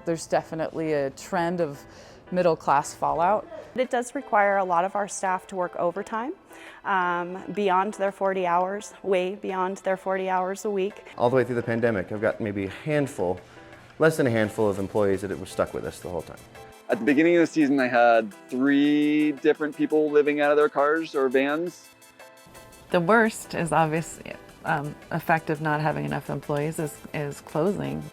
there's definitely a trend of middle class fallout. It does require a lot of our staff to work overtime, beyond their 40 hours, way beyond their 40 hours a week. All the way through the pandemic, I've got maybe less than a handful of employees that were stuck with us the whole time. At the beginning of the season, I had 3 different people living out of their cars or vans. The worst is obviously effect of not having enough employees is closing.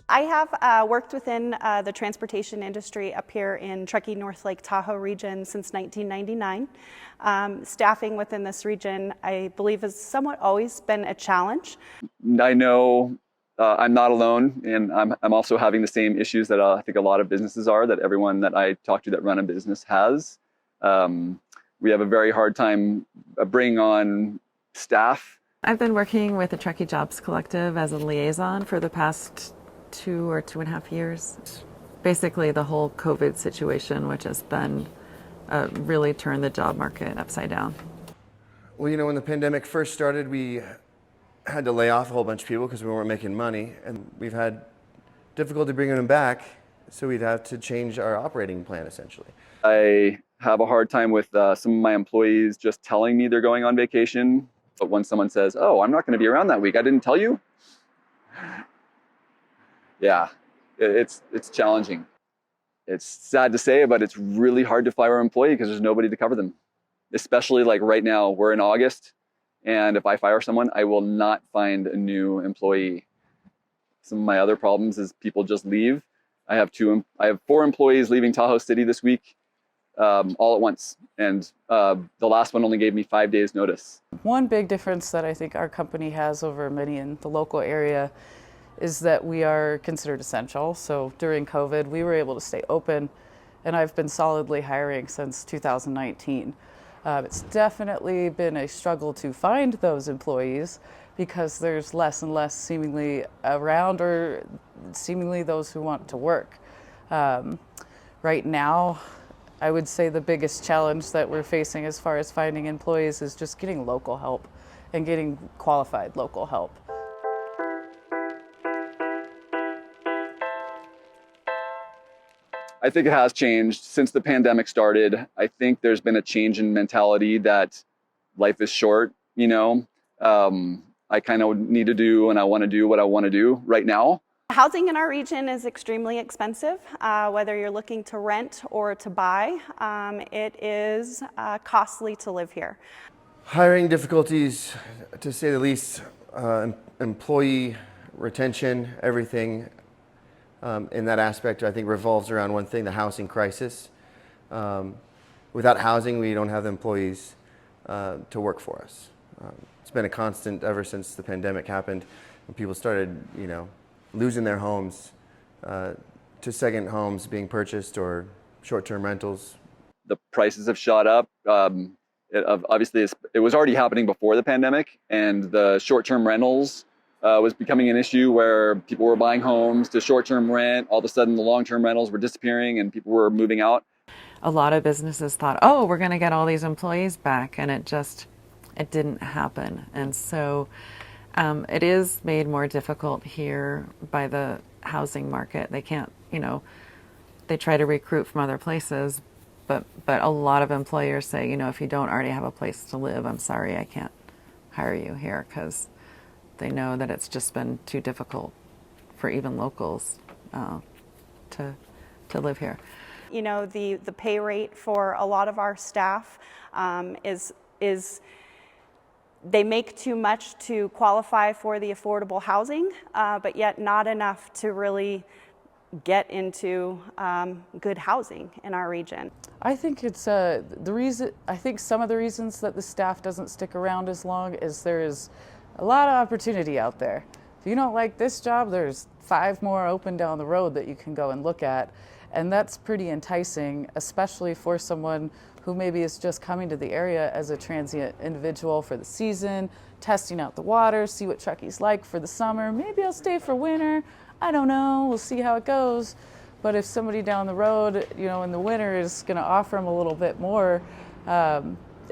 I have worked within the transportation industry up here in Truckee, North Lake Tahoe region since 1999. Staffing within this region, I believe, has somewhat always been a challenge. I know I'm not alone, and I'm also having the same issues that I think a lot of businesses are, that everyone that I talk to that run a business has. We have a very hard time bringing on staff. I've been working with the Truckee Jobs Collective as a liaison for the past 2 or 2.5 years. Basically the whole COVID situation, which has been really turned the job market upside down. Well, you know, when the pandemic first started, we had to lay off a whole bunch of people because we weren't making money, and we've had difficulty bringing them back, so we'd have to change our operating plan essentially. I have a hard time with some of my employees just telling me they're going on vacation, but when someone says, "Oh, I'm not going to be around that week, I didn't tell you." Yeah, it's challenging. It's sad to say, but it's really hard to fire an employee because there's nobody to cover them. Especially like right now, we're in August, and if I fire someone, I will not find a new employee. Some of my other problems is people just leave. I have 4 employees leaving Tahoe City this week, all at once, and the last one only gave me 5 days notice. One big difference that I think our company has over many in the local area is that we are considered essential. So during COVID, we were able to stay open, and I've been solidly hiring since 2019. It's definitely been a struggle to find those employees because there's less and less seemingly around, or seemingly those who want to work. Right now, I would say the biggest challenge that we're facing as far as finding employees is just getting local help and getting qualified local help. I think it has changed since the pandemic started. I think there's been a change in mentality that life is short, you know. I kind of need to do and I want to do what I want to do right now. Housing in our region is extremely expensive, whether you're looking to rent or to buy. It is costly to live here. Hiring difficulties, to say the least, employee retention, everything in that aspect, I think, revolves around one thing: the housing crisis. Without housing, we don't have the employees to work for us. It's been a constant ever since the pandemic happened, when people started, you know, losing their homes to second homes being purchased or short-term rentals. The prices have shot up. Obviously, it was already happening before the pandemic, and the short-term rentals was becoming an issue where people were buying homes to short-term rent. All of a sudden, the long-term rentals were disappearing and people were moving out. A lot of businesses thought, oh, we're going to get all these employees back, and it didn't happen. And so it is made more difficult here by the housing market. They can't, you know, they try to recruit from other places, but a lot of employers say, you know, if you don't already have a place to live, I'm sorry, I can't hire you here, because they know that it's just been too difficult for even locals to live here. You know, the pay rate for a lot of our staff is they make too much to qualify for the affordable housing, but yet not enough to really get into good housing in our region. I think it's the reason. I think some of the reasons that the staff doesn't stick around as long is there is a lot of opportunity out there. If you don't like this job, there's 5 more open down the road that you can go and look at. And that's pretty enticing, especially for someone who maybe is just coming to the area as a transient individual for the season, testing out the water, see what Truckee's like for the summer. Maybe I'll stay for winter. I don't know, we'll see how it goes. But if somebody down the road, in the winter is going to offer them a little bit more,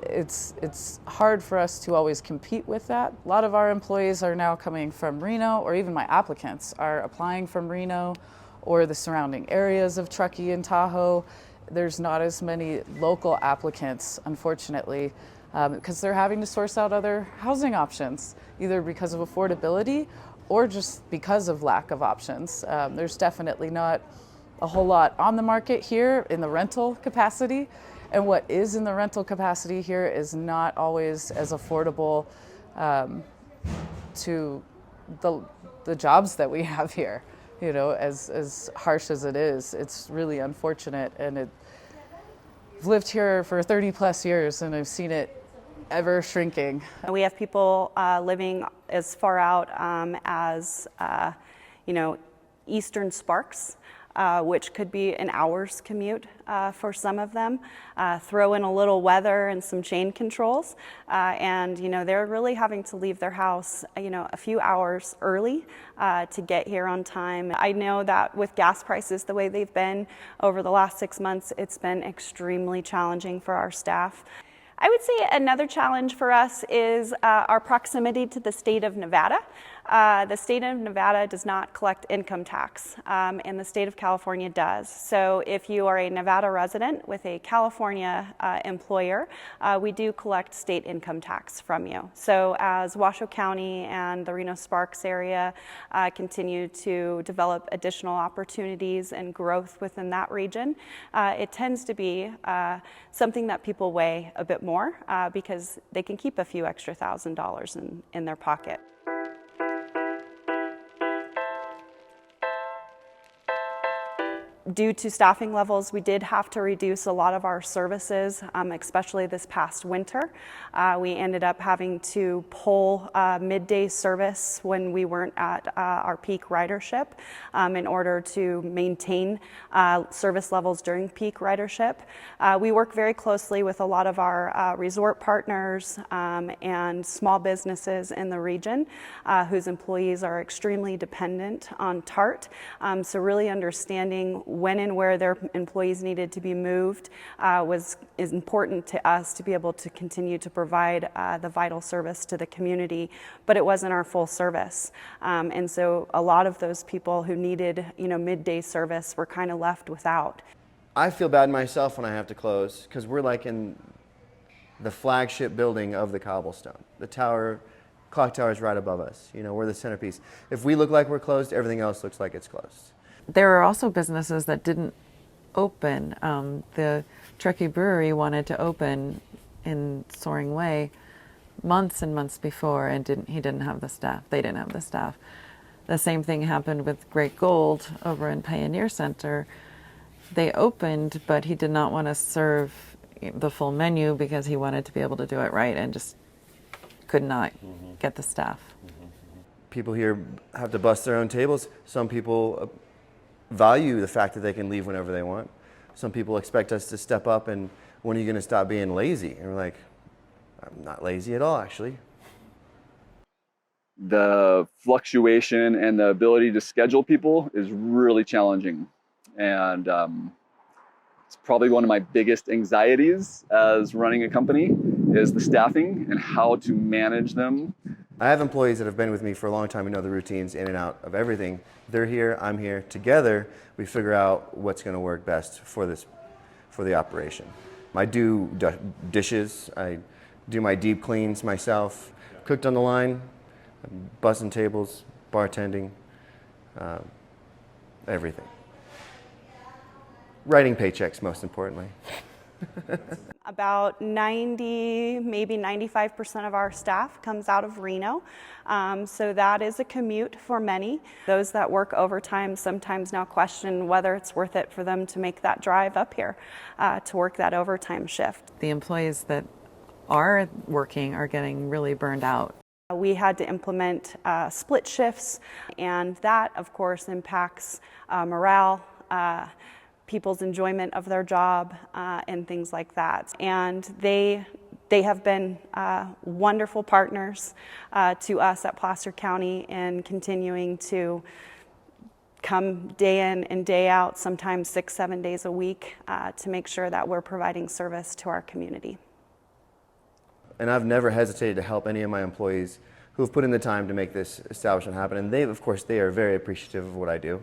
it's hard for us to always compete with that. A lot of our employees are now coming from Reno, or even my applicants are applying from Reno or the surrounding areas of Truckee and Tahoe. There's not as many local applicants, unfortunately, because they're having to source out other housing options, either because of affordability or just because of lack of options. There's definitely not a whole lot on the market here in the rental capacity, and what is in the rental capacity here is not always as affordable to the jobs that we have here. As harsh as it is, it's really unfortunate, and I've lived here for 30 plus years, and I've seen it ever shrinking. We have people living as far out as Eastern Sparks, which could be an hour's commute for some of them. Throw in a little weather and some chain controls, and they're really having to leave their house a few hours early to get here on time. I know that with gas prices the way they've been over the last 6 months, it's been extremely challenging for our staff. I would say another challenge for us is our proximity to the state of Nevada. The state of Nevada does not collect income tax, and the state of California does. So if you are a Nevada resident with a California employer, we do collect state income tax from you. So as Washoe County and the Reno Sparks area continue to develop additional opportunities and growth within that region, it tends to be something that people weigh a bit more because they can keep a few extra $1,000s in their pocket. Due to staffing levels, we did have to reduce a lot of our services, especially this past winter. We ended up having to pull midday service when we weren't at our peak ridership in order to maintain service levels during peak ridership. We work very closely with a lot of our resort partners and small businesses in the region whose employees are extremely dependent on TART. So really understanding when and where their employees needed to be moved is important to us to be able to continue to provide the vital service to the community, but it wasn't our full service. And so a lot of those people who needed midday service were kind of left without. I feel bad myself when I have to close because we're like in the flagship building of the cobblestone. The clock tower is right above us. We're the centerpiece. If we look like we're closed, everything else looks like it's closed. There are also businesses that didn't open. The Truckee Brewery wanted to open in Soaring Way months and months before, and he didn't have the staff. They didn't have the staff. The same thing happened with Great Gold over in Pioneer Center. They opened, but he did not want to serve the full menu because he wanted to be able to do it right and just could not get the staff. People here have to bust their own tables. Some people value the fact that they can leave whenever they want. Some people expect us to step up and when are you going to stop being lazy? And we're like, I'm not lazy at all, actually. The fluctuation and the ability to schedule people is really challenging. And it's probably one of my biggest anxieties as running a company is the staffing and how to manage them. I have employees that have been with me for a long time and know the routines in and out of everything. They're here, I'm here. Together, we figure out what's going to work best for the operation. I do dishes, I do my deep cleans myself, cooked on the line, bussing tables, bartending, everything. Writing paychecks, most importantly. About 90, maybe 95% of our staff comes out of Reno. So that is a commute for many. Those that work overtime sometimes now question whether it's worth it for them to make that drive up here to work that overtime shift. The employees that are working are getting really burned out. We had to implement split shifts, and that, of course, impacts morale, people's enjoyment of their job, and things like that. And they have been wonderful partners to us at Placer County in continuing to come day in and day out, sometimes 6-7 days a week, to make sure that we're providing service to our community. And I've never hesitated to help any of my employees who have put in the time to make this establishment happen. And they, of course, they are very appreciative of what I do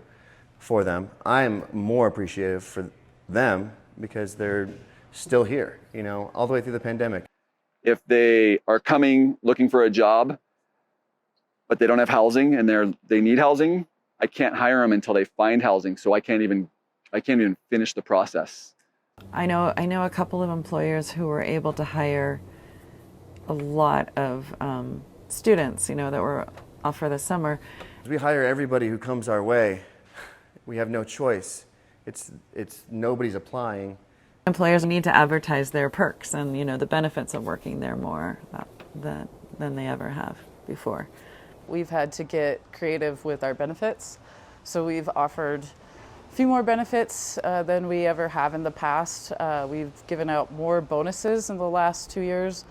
for them. I am more appreciative for them because they're still here, you know, all the way through the pandemic. If they are coming looking for a job, but they don't have housing and they need housing, I can't hire them until they find housing. So I can't even finish the process. I know a couple of employers who were able to hire a lot of students, you know, that were off for the summer. We hire everybody who comes our way. We have no choice. It's nobody's applying. Employers need to advertise their perks and, you know, the benefits of working there more than they ever have before. We've had to get creative with our benefits. So we've offered a few more benefits than we ever have in the past. We've given out more bonuses in the last 2 years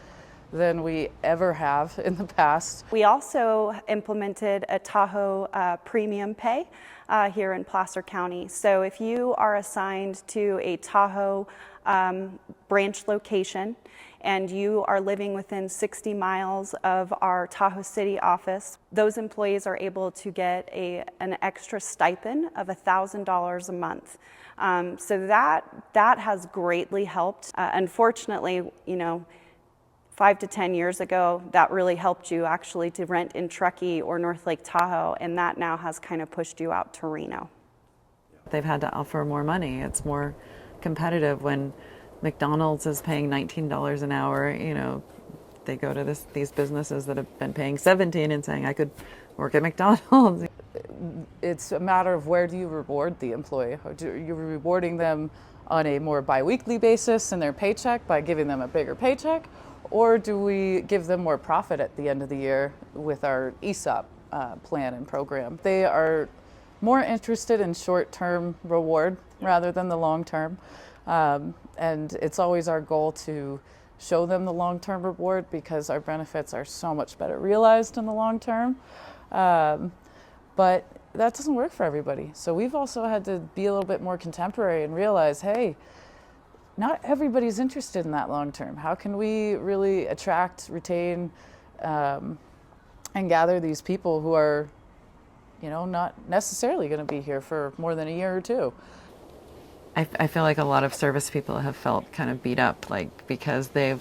than we ever have in the past. We also implemented a Tahoe premium pay here in Placer County. So if you are assigned to a Tahoe branch location and you are living within 60 miles of our Tahoe City office, those employees are able to get an extra stipend of $1,000 a month. So that has greatly helped. Unfortunately, you know, 5 to 10 years ago, that really helped you actually to rent in Truckee or North Lake Tahoe, and that now has kind of pushed you out to Reno. They've had to offer more money. It's more competitive when McDonald's is paying $19 an hour. You know, they go to these businesses that have been paying $17 and saying, I could work at McDonald's. It's a matter of where do you reward the employee? You're rewarding them on a more biweekly basis in their paycheck by giving them a bigger paycheck, or do we give them more profit at the end of the year with our ESOP plan and program? They are more interested in short-term reward rather than the long-term. And it's always our goal to show them the long-term reward because our benefits are so much better realized in the long term. But that doesn't work for everybody. So we've also had to be a little bit more contemporary and realize, hey, not everybody's interested in that long term. How can we really attract, retain, and gather these people who are, you know, not necessarily going to be here for more than a year or two? I feel like a lot of service people have felt kind of beat up, like because they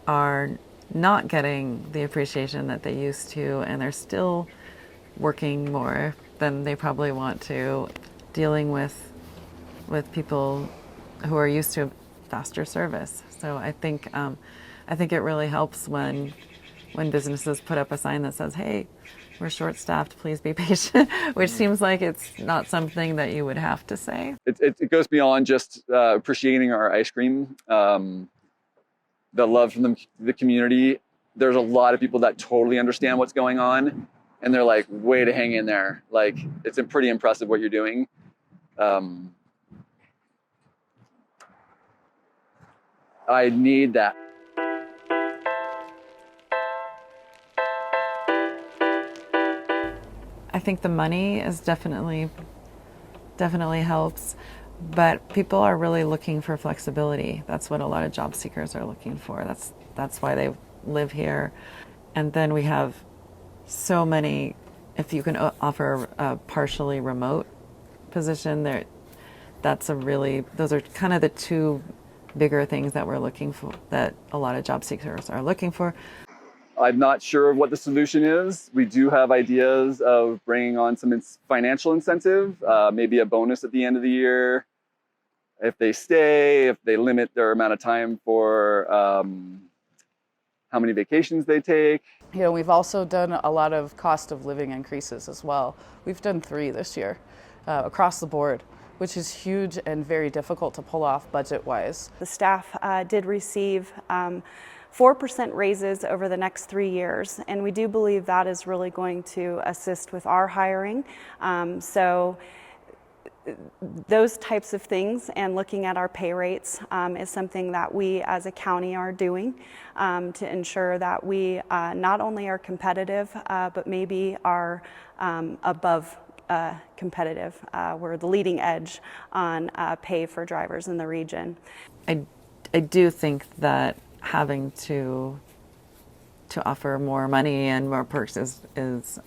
are not getting the appreciation that they used to, and they're still working more than they probably want to, dealing with people who are used to faster service. So I think it really helps when businesses put up a sign that says, "Hey, we're short-staffed, please be patient," which seems like it's not something that you would have to say. It goes beyond just appreciating our ice cream, the love from the community. There's a lot of people that totally understand what's going on, and they're like, way to hang in there. Like, it's pretty impressive what you're doing. I need that. I think the money is definitely helps, but people are really looking for flexibility. That's what a lot of job seekers are looking for. That's why they live here. And then we have so many, if you can offer a partially remote position there, those are kind of the two bigger things that we're looking for, that a lot of job seekers are looking for. I'm not sure of what the solution is. We do have ideas of bringing on some financial incentive, maybe a bonus at the end of the year. If they stay, if they limit their amount of time for how many vacations they take. You know, we've also done a lot of cost of living increases as well. We've done 3 this year across the board, which is huge and very difficult to pull off budget-wise. The staff did receive 4% raises over the next 3 years, and we do believe that is really going to assist with our hiring. So those types of things and looking at our pay rates is something that we as a county are doing to ensure that we not only are competitive, but maybe are above competitive. We're the leading edge on pay for drivers in the region. I do think that having to offer more money and more perks is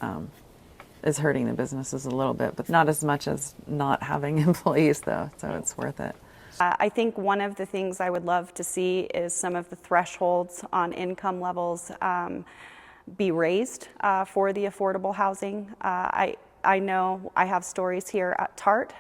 hurting the businesses a little bit, but not as much as not having employees though, so it's worth it. I think one of the things I would love to see is some of the thresholds on income levels be raised for the affordable housing. I know I have stories here at TART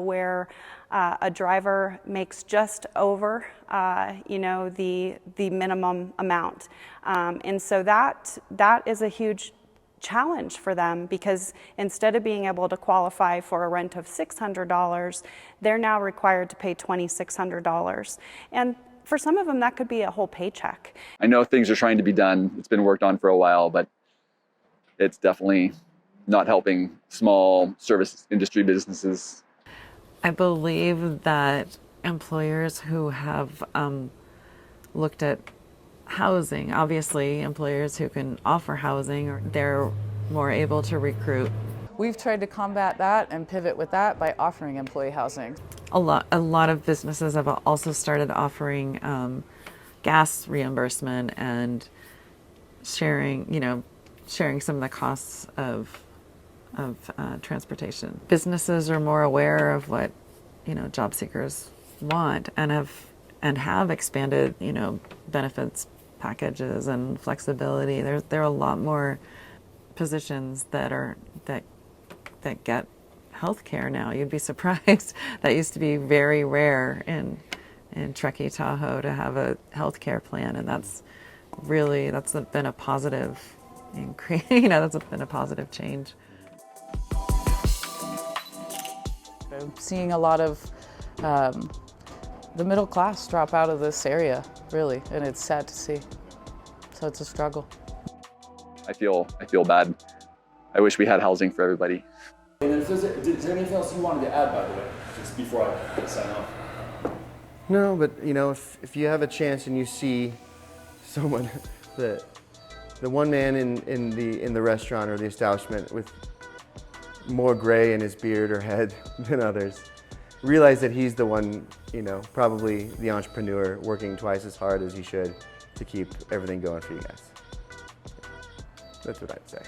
where a driver makes just over, the minimum amount, and so that is a huge challenge for them, because instead of being able to qualify for a rent of $600, they're now required to pay $2,600, and for some of them that could be a whole paycheck. I know things are trying to be done. It's been worked on for a while, but it's definitely not helping small service industry businesses. I believe that employers who have looked at housing, obviously employers who can offer housing, they're more able to recruit. We've tried to combat that and pivot with that by offering employee housing. A lot of businesses have also started offering gas reimbursement and sharing some of the costs of transportation. Businesses are more aware of what job seekers want and have expanded benefits packages and flexibility. There are a lot more positions that get health care now. You'd be surprised. That used to be very rare in Truckee, Tahoe, to have a health care plan, and that's been a positive increase. That's been a positive change. I'm seeing a lot of the middle class drop out of this area, really, and it's sad to see. So it's a struggle. I feel bad. I wish we had housing for everybody. And is there anything else you wanted to add, by the way, just before I sign off? No, but if you have a chance and you see someone, the one man in the restaurant or the establishment with more gray in his beard or head than others, realize that he's the one, probably the entrepreneur working twice as hard as he should to keep everything going for you guys. That's what I'd say.